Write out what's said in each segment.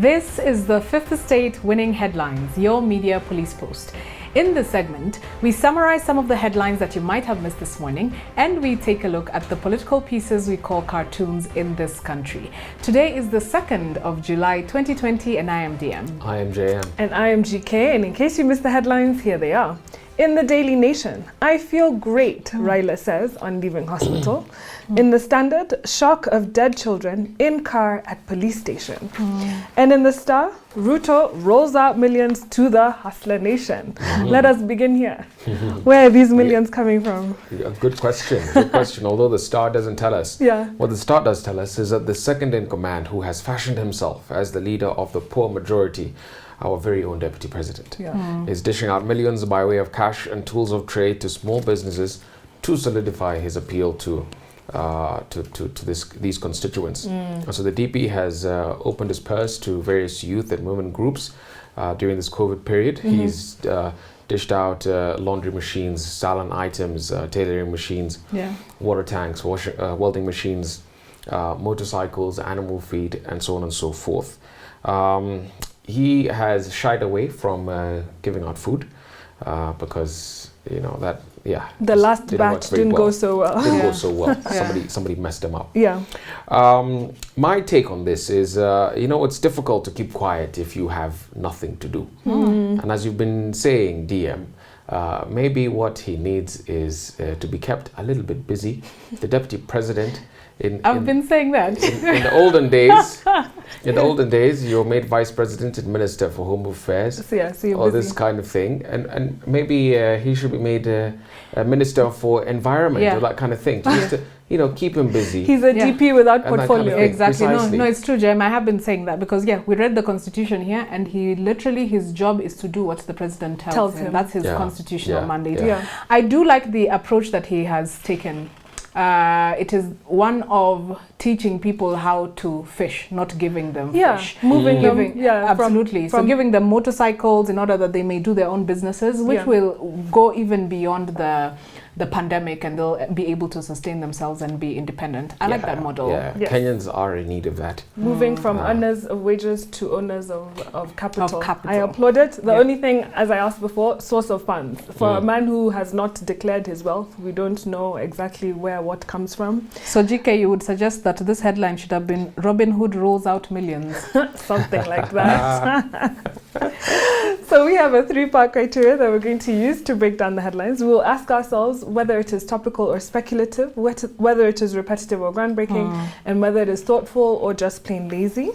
This is the Fifth Estate Winning Headlines, your media police post. In this segment, we summarize some of the headlines that you might have missed this morning, and we take a look at the political pieces we call cartoons in this country. Today is the 2nd of July 2020, and I am DM. I am JM. And I am GK, and in case you missed the headlines, here they are. In the Daily Nation, I feel great, Raila says on leaving hospital. In the Standard, shock of dead children in car at police station. And in the Star, Ruto rolls out millions to the hustler nation. Let us begin here. Where are these millions coming from? A good question. Good question. Although the Star doesn't tell us. Yeah. What the Star does tell us is that the second in command, who has fashioned himself as the leader of the poor majority, our very own deputy president, is dishing out millions by way of cash and tools of trade to small businesses to solidify his appeal to these constituents. So the DP has opened his purse to various youth and women groups during this COVID period. He's dished out laundry machines, salon items, tailoring machines, water tanks, welding machines, motorcycles, animal feed, and so on and so forth. He has shied away from giving out food because, you know, that, the last batch didn't go so well. Didn't go so well. Somebody messed them up. Yeah. My take on this is, it's difficult to keep quiet if you have nothing to do. And as you've been saying, DM, maybe what he needs is to be kept a little bit busy. The deputy president. I've been saying that. In the olden days, you're made vice president and minister for home affairs, so this kind of thing, and maybe he should be made a minister for environment or that kind of thing, just to keep him busy. He's a DP without portfolio. Kind of exactly. Precisely. No, it's true, Jem. I have been saying that because we read the constitution here, and his job is to do what the president tells him. That's his constitutional mandate. I do like the approach that he has taken. It is one of teaching people how to fish, not giving them fish. Moving them. Absolutely. So giving them motorcycles in order that they may do their own businesses, which will go even beyond the pandemic, and they'll be able to sustain themselves and be independent. I like that model. Yes. Kenyans are in need of that. Moving from earners of wages to owners of capital. I applaud it. The only thing, as I asked before, source of funds. For a man who has not declared his wealth, we don't know exactly what comes from. So GK, you would suggest that this headline should have been Robin Hood rolls out millions. Something like that. So we have a 3-part criteria that we're going to use to break down the headlines. We'll ask ourselves whether it is topical or speculative, whether it is repetitive or groundbreaking, and whether it is thoughtful or just plain lazy.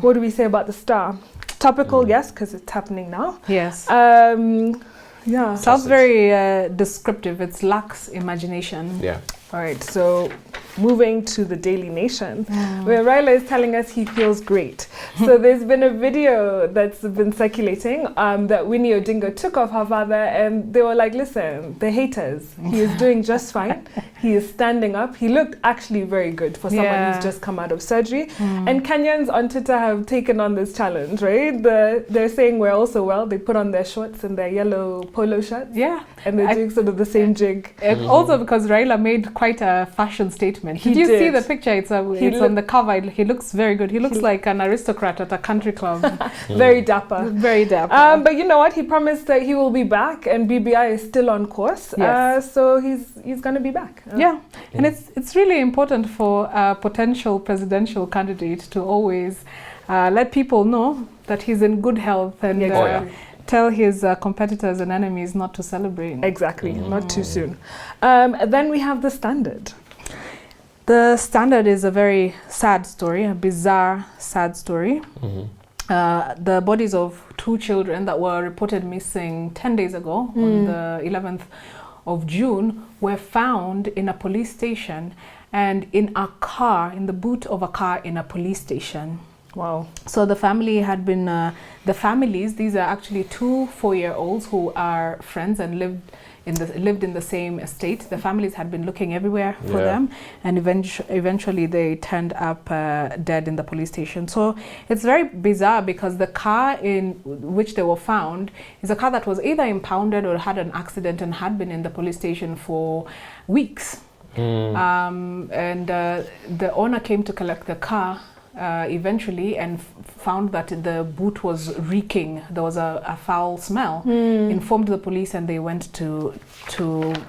What do we say about the Star? Topical, yes, because it's happening now. Yes. Sounds very descriptive. It lacks imagination. Yeah. All right, so moving to the Daily Nation, where Raila is telling us he feels great. So there's been a video that's been circulating that Winnie Odinga took of her father, and they were like, listen, the haters, he is doing just fine. He is standing up. He looked actually very good for someone who's just come out of surgery. And Kenyans on Twitter have taken on this challenge, right? They're saying we're also well. They put on their shorts and their yellow polo shirts. Yeah. And they're doing sort of the same jig. Also because Raila made quite a fashion statement. Did you see the picture? It's on the cover. He looks very good. He looks like an aristocrat at a country club. Very dapper. Very dapper. But you know what? He promised that he will be back, and BBI is still on course. Yes. So he's going to be back. And it's really important for a potential presidential candidate to always let people know that he's in good health and tell his competitors and enemies not to celebrate. Exactly, not too soon. Then we have the Standard. The Standard is a very sad story, a bizarre, sad story. The bodies of 2 children that were reported missing 10 days ago on the 11th of June were found in a police station and in the boot of a car in a police station. Wow. So the family had been, these are actually 2 4-year-olds who are friends and lived in the same estate. The families had been looking everywhere for them, and eventually they turned up dead in the police station. So it's very bizarre because the car in which they were found is a car that was either impounded or had an accident and had been in the police station for weeks. And the owner came to collect the car eventually and found that the boot was reeking. There was a foul smell. Informed the police, and they went to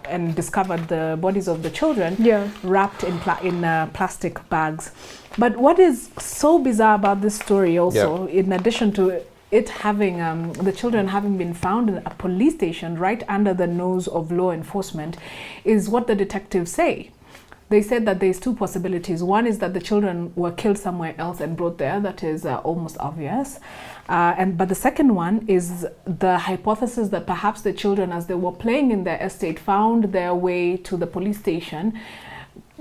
and discovered the bodies of the children wrapped in plastic bags. But what is so bizarre about this story also, in addition to it having the children having been found in a police station right under the nose of law enforcement, is what the detectives say. They said that there's two possibilities. One is that the children were killed somewhere else and brought there. That is almost obvious. But the second one is the hypothesis that perhaps the children, as they were playing in their estate, found their way to the police station,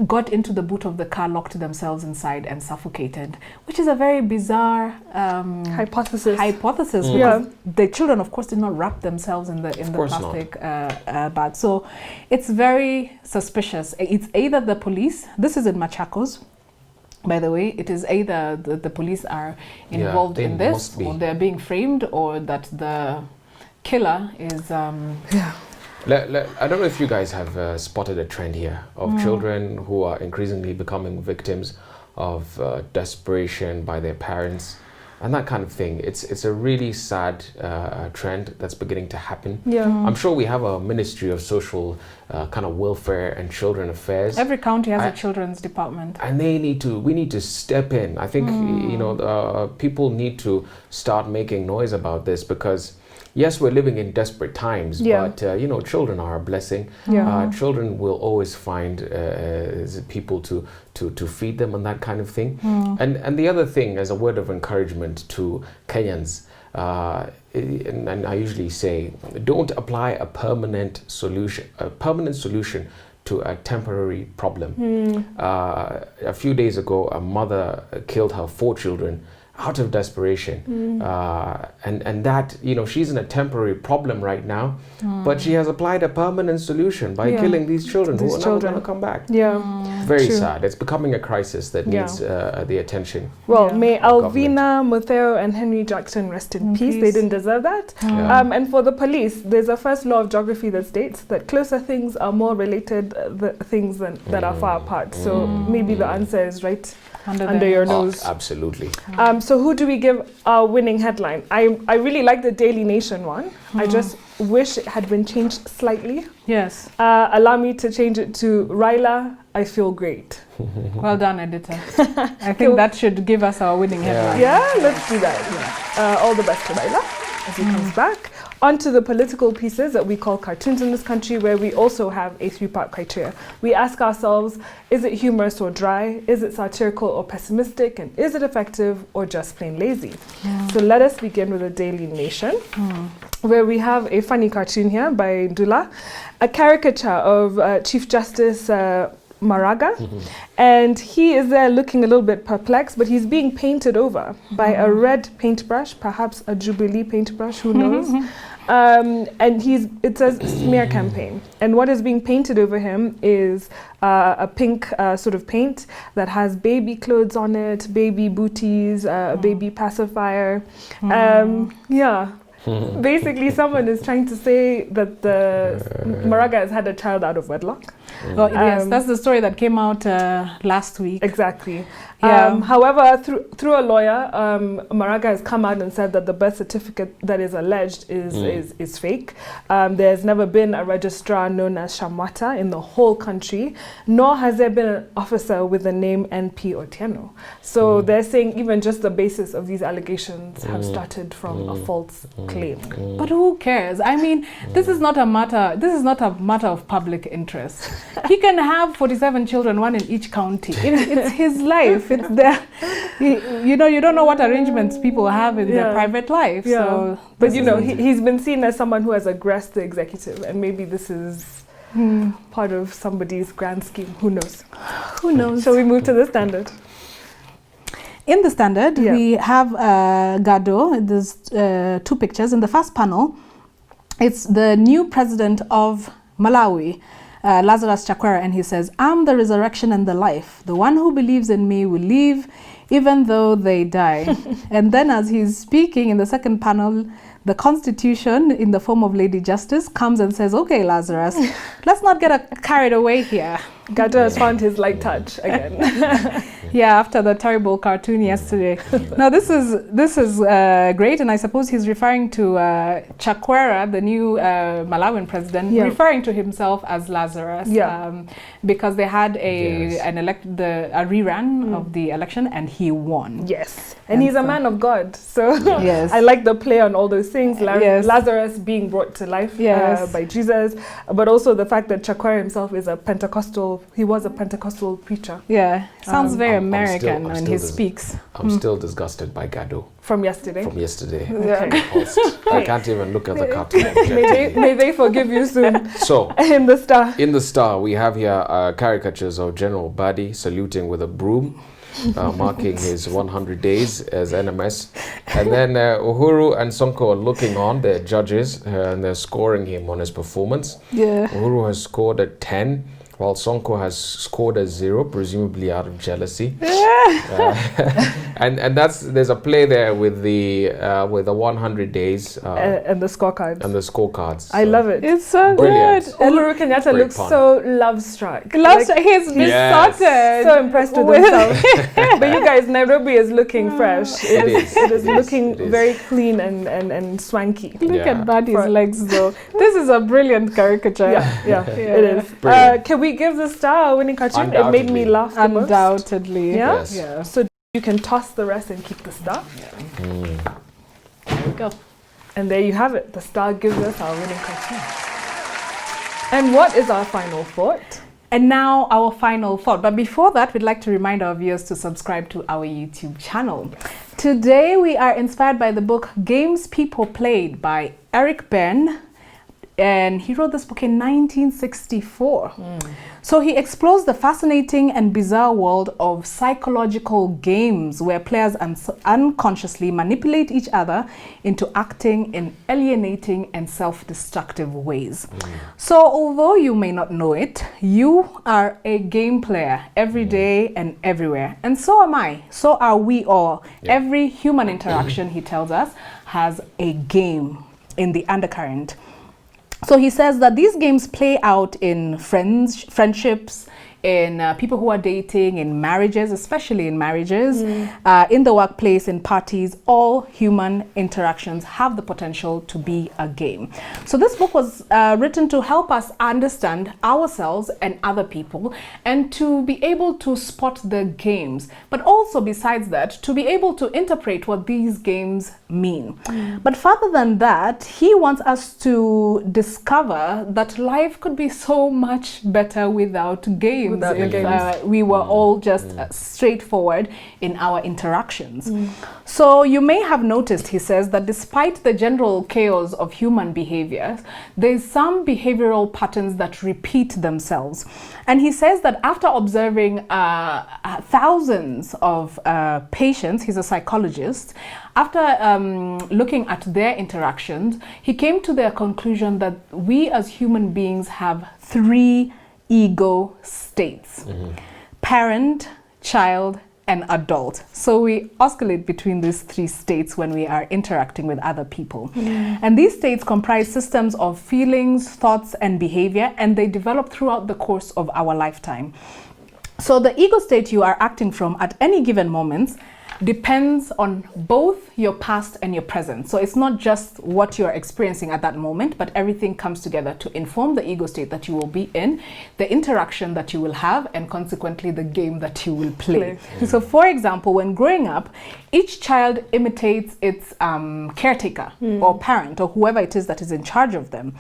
got into the boot of the car, locked themselves inside and suffocated, which is a very bizarre hypothesis because the children, of course, did not wrap themselves in the plastic bag. So it's very suspicious. It's either the police, this is in Machakos, by the way, it is either the police are involved in this, or they're being framed, or that the killer is I don't know if you guys have spotted a trend here of children who are increasingly becoming victims of desperation by their parents and that kind of thing. It's a really sad trend that's beginning to happen. I'm sure we have a Ministry of Social kind of Welfare and Children Affairs. Every county has a children's department, and we need to step in. I think people need to start making noise about this, because yes, we're living in desperate times, but children are a blessing. Children will always find people to feed them and that kind of thing. And the other thing, as a word of encouragement to Kenyans, and I usually say, don't apply a permanent solution to a temporary problem. A few days ago, a mother killed her 4 children out of desperation, and that, she's in a temporary problem right now, but she has applied a permanent solution by killing these children who are never going to come back. Very sad. It's becoming a crisis that needs the attention. Well, may Alvina, Mutheo and Henry Jackson rest in peace. They didn't deserve that. And for the police, there's a first law of geography that states that closer things are more related things that are far apart. So maybe the answer is right under your nose. Absolutely. So who do we give our winning headline? I really like the Daily Nation one. I just wish it had been changed slightly. Yes. Allow me to change it to Raila, I feel great. Well done, editor. I think that should give us our winning headline. Yeah, let's do that. All the best to Raila as he comes back. On to the political pieces that we call cartoons in this country, where we also have a 3-part criteria. We ask ourselves, is it humorous or dry? Is it satirical or pessimistic? And is it effective or just plain lazy? So let us begin with the Daily Nation, where we have a funny cartoon here by Ndula, a caricature of Chief Justice Maraga, and he is there looking a little bit perplexed, but he's being painted over by a red paintbrush, perhaps a Jubilee paintbrush, who knows? And it says smear campaign, and what is being painted over him is a pink sort of paint that has baby clothes on it, baby booties, a baby pacifier. Basically, someone is trying to say that Maraga has had a child out of wedlock. Yes, that's the story that came out last week. Exactly. However, through a lawyer, Maraga has come out and said that the birth certificate that is alleged is fake. There's never been a registrar known as Shamwata in the whole country, nor has there been an officer with the name NP Otieno. So they're saying even just the basis of these allegations have started from a false claim. But who cares? I mean, this is not a matter of public interest. He can have 47 children, 1 in each county. It's his life. It's there. You don't know what arrangements people have in their private life. So, but he's been seen as someone who has aggressed the executive, and maybe this is part of somebody's grand scheme. Who knows? Who knows? Shall we move to the Standard? In the Standard, we have Gado. There's 2 pictures. In the first panel, it's the new president of Malawi, Lazarus Chakwera, and he says, "I'm the resurrection and the life. The one who believes in me will live even though they die." And then as he's speaking in the second panel, the Constitution, in the form of Lady Justice, comes and says, okay, Lazarus, let's not get carried away here. Gato has found his light touch again. Yeah, after the terrible cartoon yesterday. Now this is great, and I suppose he's referring to Chakwera, the new Malawian president, referring to himself as Lazarus, because they had a rerun of the election, and he won. Yes, and he's a man of God, so I like the play on all those things. Lazarus being brought to life by Jesus, but also the fact that Chakwera himself is a Pentecostal. He was a Pentecostal preacher. Yeah, sounds very American when he speaks. I'm still disgusted by Gado. From yesterday? From yesterday. Okay. I can't even look at the cartoon. May they forgive you soon. So, in the Star. In the Star, we have here caricatures of General Badi saluting with a broom, marking his 100 days as NMS. And then Uhuru and Sonko are looking on, they're judges, and they're scoring him on his performance. Yeah. Uhuru has scored a 10. While Sonko has scored a 0, presumably out of jealousy. And there's a play there with the 100 days and the scorecards. And the scorecards. I love it. It's so brilliant. good. Uhuru Kenyatta looks so love-struck. He's besotted. So impressed with himself. But you guys, Nairobi is looking fresh. It is looking very clean and swanky. Look at Buddy's legs though. This is a brilliant caricature. Yeah, it is. Can we give the Star a winning cartoon? It made me laugh the most. Undoubtedly. Yeah? Yes. Yeah. So you can toss the rest and keep the Star. There we go. And there you have it. The Star gives us our winning cartoon. And what is our final thought? And now our final thought. But before that, we'd like to remind our viewers to subscribe to our YouTube channel. Today, we are inspired by the book Games People Played by Eric Berne. And he wrote this book in 1964. So he explores the fascinating and bizarre world of psychological games where players unconsciously manipulate each other into acting in alienating and self-destructive ways. So although you may not know it, you are a game player every day and everywhere. And so am I. So are we all. Every human interaction, he tells us, has a game in the undercurrent. So he says that these games play out in friendships, in people who are dating, in marriages, especially in marriages, in the workplace, in parties. All human interactions have the potential to be a game. So this book was written to help us understand ourselves and other people, and to be able to spot the games, but also besides that, to be able to interpret what these games mean. But further than that, he wants us to discover that life could be so much better without games. If we were all just straightforward in our interactions. So you may have noticed, he says, that despite the general chaos of human behavior, there's some behavioral patterns that repeat themselves. And he says that after observing thousands of patients, he's a psychologist, after looking at their interactions, he came to the conclusion that we as human beings have 3 ego states: parent, child, and adult. So we oscillate between these 3 states when we are interacting with other people. And these states comprise systems of feelings, thoughts, and behavior, and they develop throughout the course of our lifetime. So the ego state you are acting from at any given moment depends on both your past and your present. So it's not just what you're experiencing at that moment, but everything comes together to inform the ego state that you will be in, the interaction that you will have, and consequently the game that you will play. So for example, when growing up, each child imitates its caretaker or parent or whoever it is that is in charge of them.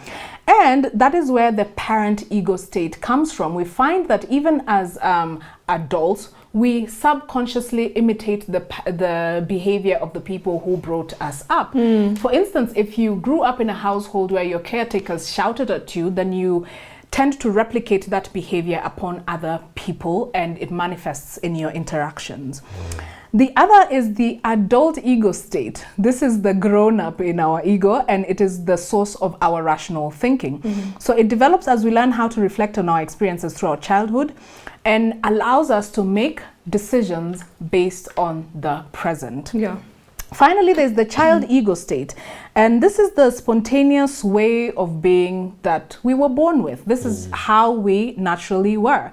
And that is where the parent ego state comes from. We find that even as adults, we subconsciously imitate the behavior of the people who brought us up. For instance, if you grew up in a household where your caretakers shouted at you, then you tend to replicate that behavior upon other people, and it manifests in your interactions. The other is the adult ego state. This is the grown-up in our ego, and it is the source of our rational thinking. So it develops as we learn how to reflect on our experiences throughout childhood, and allows us to make decisions based on the present. Finally, there's the child ego state. And this is the spontaneous way of being that we were born with. This is how we naturally were.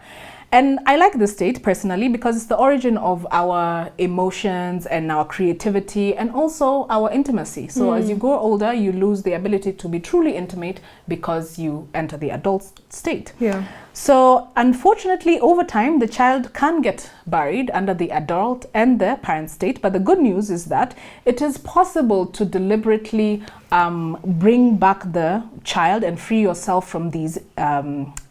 And I like this state personally because it's the origin of our emotions and our creativity and also our intimacy. So as you grow older, you lose the ability to be truly intimate because you enter the adult state. Yeah. So unfortunately, over time, the child can get buried under the adult and the parent state. But the good news is that it is possible to deliberately bring back the child and free yourself from these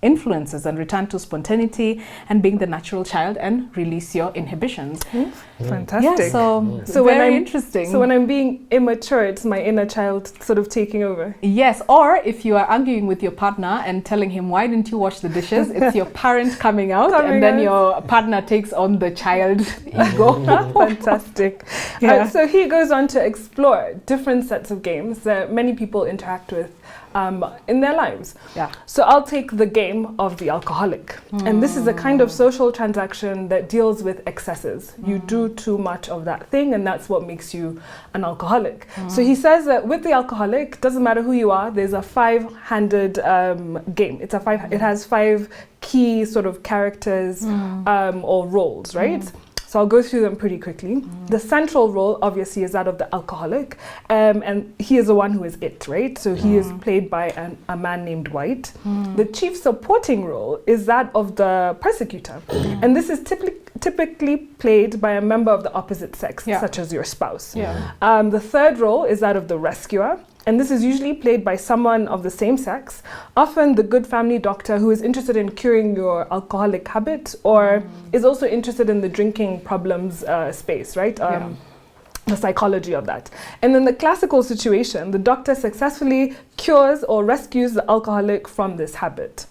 influences and return to spontaneity and being the natural child and release your inhibitions. Fantastic. Yeah, so when very I'm interesting. So when I'm being immature, it's my inner child sort of taking over. Yes, or if you are arguing with your partner and telling him, why didn't you wash the dishes? It's your parent coming out and then your partner takes on the child ego. Fantastic. Yeah. So he goes on to explore different sets of games that many people interact with in their lives. Yeah. So I'll take the game of the alcoholic. And this is a kind of social transaction that deals with excesses. You do too much of that thing and that's what makes you an alcoholic. So he says that with the alcoholic, doesn't matter who you are, there's a 5-handed game. It has 5 key sort of characters or roles, right? So I'll go through them pretty quickly. The central role, obviously, is that of the alcoholic. And he is the one who is it, right? So he is played by a man named White. The chief supporting role is that of the persecutor. And this is typically played by a member of the opposite sex, such as your spouse. The third role is that of the rescuer. And this is usually played by someone of the same sex, often the good family doctor who is interested in curing your alcoholic habit or is also interested in the drinking problems space, right? The psychology of that. And in the classical situation, the doctor successfully cures or rescues the alcoholic from this habit.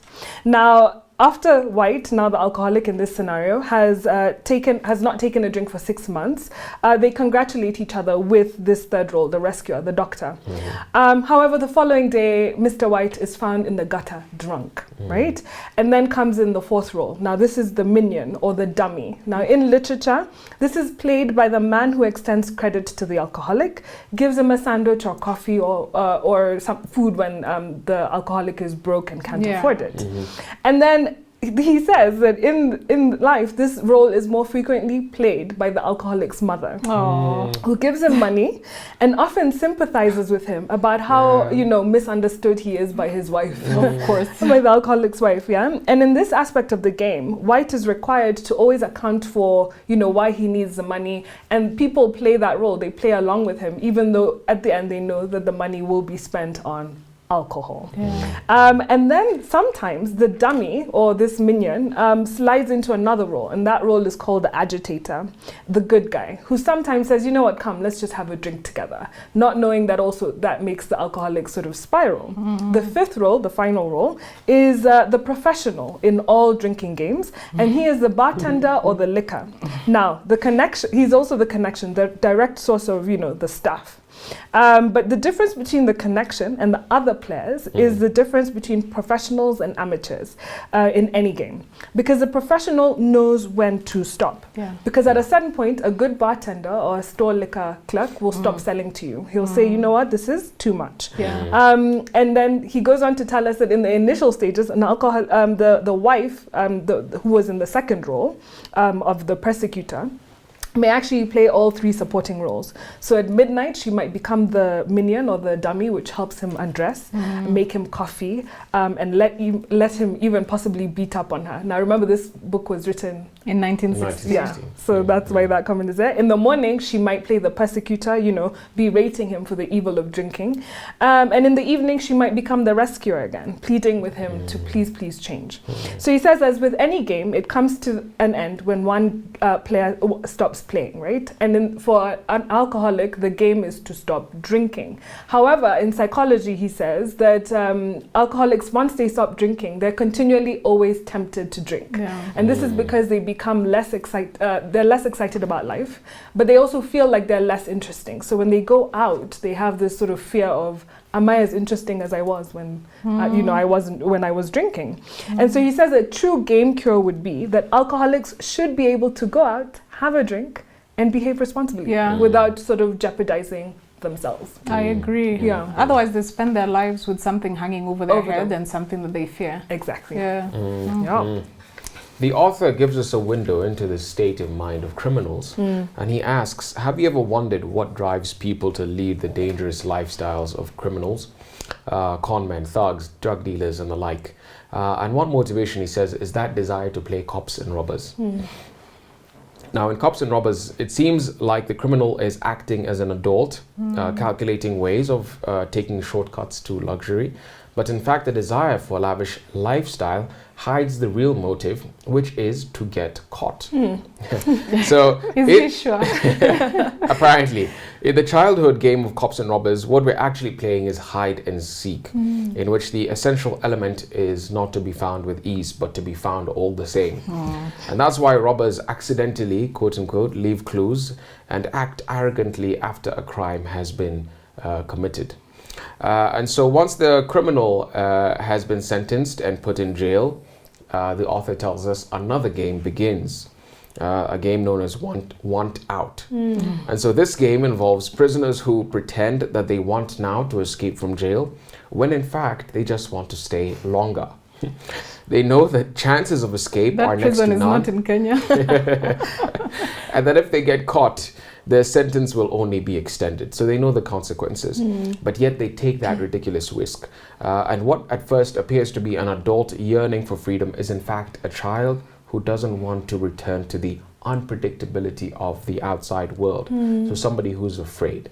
Now, after White, now the alcoholic in this scenario, has not taken a drink for 6 months, they congratulate each other with this third role, the rescuer, the doctor. However, the following day, Mr. White is found in the gutter, drunk, right? And then comes in the fourth role. Now, this is the minion or the dummy. Now, in literature, this is played by the man who extends credit to the alcoholic, gives him a sandwich or coffee or some food when the alcoholic is broke and can't afford it. And then he says that in life, this role is more frequently played by the alcoholic's mother, who gives him money and often sympathizes with him about how, misunderstood he is by his wife. Of course. By the alcoholic's wife, yeah? And in this aspect of the game, White is required to always account for, why he needs the money. And people play that role. They play along with him, even though at the end they know that the money will be spent on alcohol. And then sometimes the dummy or this minion slides into another role, and that role is called the agitator, the good guy, who sometimes says, you know what, come, let's just have a drink together, not knowing that also that makes the alcoholic sort of spiral. The fifth role, the final role, is the professional in all drinking games, and he is the bartender or the liquor. Now, he's also the connection, the direct source of, the stuff. But the difference between the connection and the other players is the difference between professionals and amateurs in any game. Because the professional knows when to stop. Because at a certain point, a good bartender or a store liquor clerk will stop selling to you. He'll say, you know what, this is too much. And then he goes on to tell us that in the initial stages, an the wife, who was in the second role of the persecutor, may actually play all 3 supporting roles. So at midnight, she might become the minion or the dummy, which helps him undress, make him coffee, and let him even possibly beat up on her. Now, remember, this book was written in 1960. Yeah, so that's why that comment is there. In the morning, she might play the persecutor, berating him for the evil of drinking. And in the evening, she might become the rescuer again, pleading with him to please change. So he says, as with any game, it comes to an end when one player stops playing, right? And for an alcoholic, the game is to stop drinking. However, in psychology, he says that alcoholics, once they stop drinking, they're continually always tempted to drink. And this is because they become less excited, they're less excited about life, but they also feel like they're less interesting. So when they go out, they have this sort of fear of, am I as interesting as I was when, I wasn't when I was drinking? And so he says a true game cure would be that alcoholics should be able to go out, have a drink, and behave responsibly without sort of jeopardizing themselves. I agree. Yeah. Otherwise, they spend their lives with something hanging over their head and something that they fear. Exactly. Yeah. Yeah. The author gives us a window into the state of mind of criminals, and he asks, have you ever wondered what drives people to lead the dangerous lifestyles of criminals, con men, thugs, drug dealers, and the like? And one motivation, he says, is that desire to play cops and robbers. Now, in Cops and Robbers, it seems like the criminal is acting as an adult, calculating ways of taking shortcuts to luxury. But in fact, the desire for a lavish lifestyle hides the real motive, which is to get caught. So, Is he sure? apparently, in the childhood game of Cops and Robbers, what we're actually playing is hide and seek, in which the essential element is not to be found with ease, but to be found all the same. And that's why robbers accidentally, quote unquote, leave clues and act arrogantly after a crime has been committed. And so once the criminal has been sentenced and put in jail, the author tells us another game begins, a game known as Want Out. And so this game involves prisoners who pretend that they want now to escape from jail, when in fact they just want to stay longer. They know that chances of escape are next to none. That prison is not in Kenya. And that if they get caught, their sentence will only be extended. So they know the consequences, but yet they take that ridiculous risk. And what at first appears to be an adult yearning for freedom is in fact a child who doesn't want to return to the unpredictability of the outside world. So somebody who's afraid.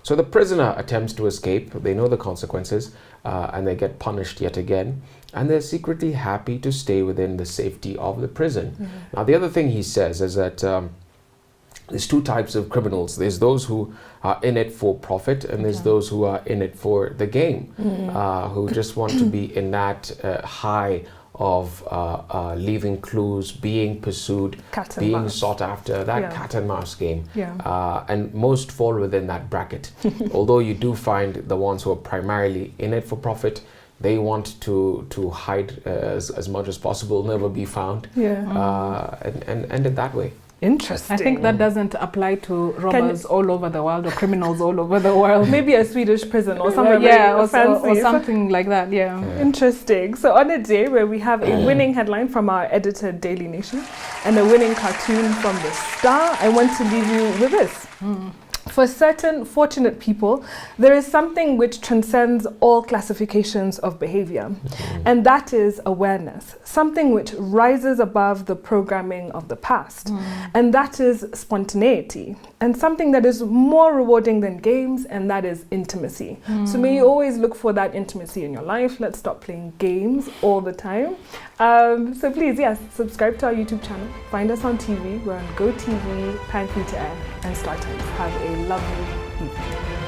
So the prisoner attempts to escape, they know the consequences, and they get punished yet again, and they're secretly happy to stay within the safety of the prison. Now the other thing he says is that there's two types of criminals. There's those who are in it for profit, and there's those who are in it for the game, who just want to be in that high of leaving clues, being pursued, being sought after, that cat and mouse game. And most fall within that bracket. Although you do find the ones who are primarily in it for profit, they want to hide as much as possible, never be found, and end it that way. Interesting. I think that doesn't apply to robbers all over the world or criminals all over the world. Maybe a Swedish prison or something or fancy. Or something like that, Interesting. So on a day where we have a winning headline from our editor, Daily Nation, and a winning cartoon from The Star, I want to leave you with this. For certain fortunate people, there is something which transcends all classifications of behavior, and that is awareness, something which rises above the programming of the past, and that is spontaneity, and something that is more rewarding than games, and that is intimacy. So may you always look for that intimacy in your life. Let's stop playing games all the time. So please, subscribe to our YouTube channel. Find us on TV. We're on GoTV, Pan Free to Air, and Star Times. Have a lovely evening.